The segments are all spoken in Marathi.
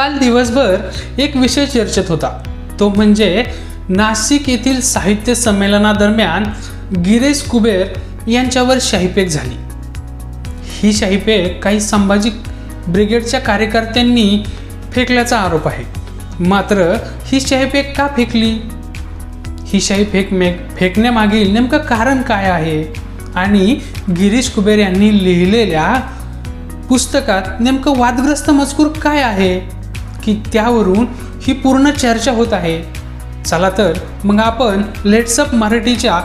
काल दिवसभर एक विषय चर्चेत होता, तो म्हणजे नाशिक येथील साहित्य संमेलनादरम्यान गिरीश कुबेर यांच्यावर शाईफेक झाली। ही शाईफेक काही संभाजी ब्रिगेडच्या कार्यकर्त्यांनी फेकल्याचा आरोप आहे। मात्र ही शाईफेक का फेकली, ही शाईफेक फेकण्यामागील नेमकं कारण काय आहे आणि गिरीश कुबेर यांनी लिहिलेल्या पुस्तकात नेमकं वादग्रस्त मजकूर काय आहे की त्यावरून ही पूर्ण चर्चा होत आहे। चला तर मग आपण लेट्स अप मराठीच्या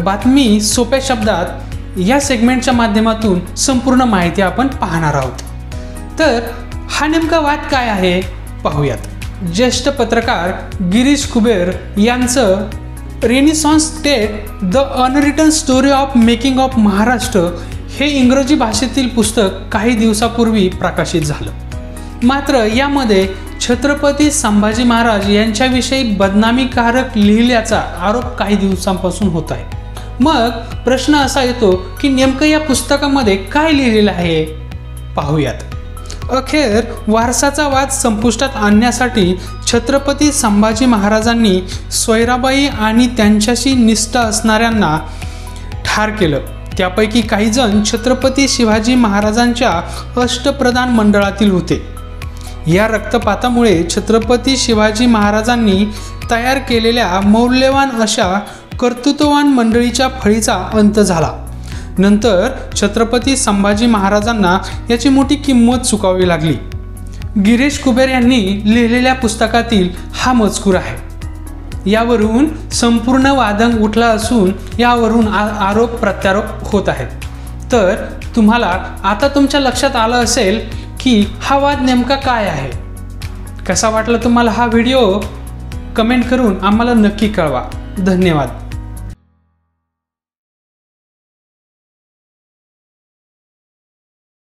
बातमी सोप्या शब्दात या सेगमेंटच्या माध्यमातून संपूर्ण माहिती आपण पाहणार आहोत। तर हा नेमका वाद काय आहे पाहूयात। ज्येष्ठ पत्रकार गिरीश कुबेर यांचं renaissance state the unwritten story of making of Maharashtra हे इंग्रजी भाषेतील पुस्तक काही दिवसापूर्वी प्रकाशित झालं। मात्र यामध्ये छत्रपती संभाजी महाराज यांच्याविषयी बदनामीकारक लिहिल्याचा आरोप काही दिवसांपासून होत आहे। मग प्रश्न असा येतो की नेमकं या पुस्तकामध्ये काय लिहिलेलं आहे पाहूयात। अखेर वारसाचा वाद संपुष्टात आणण्यासाठी छत्रपती संभाजी महाराजांनी सोयराबाई आणि त्यांच्याशी निष्ठा असणाऱ्यांना ठार केलं। त्यापैकी काही जण छत्रपती शिवाजी महाराजांच्या अष्टप्रधान मंडळातील होते। या रक्तपातामुळे छत्रपती शिवाजी महाराजांनी तयार केलेल्या मौल्यवान अशा कर्तृत्ववान मंडळीच्या फळीचा अंत झाला। नंतर छत्रपती संभाजी महाराजांना याची मोठी किंमत चुकावी लागली। गिरीश कुबेर यांनी लिहिलेल्या पुस्तकातील हा मजकूर आहे। यावरून संपूर्ण वादंग उठला असून यावरून आरोप प्रत्यारोप होत आहेत। तर तुम्हाला आता तुमच्या लक्षात आलं असेल की हा वाद नेमका काय आहे। कसा वाटला तुम्हाला हा व्हिडिओ कमेंट करून आम्हाला नक्की कळवा। धन्यवाद।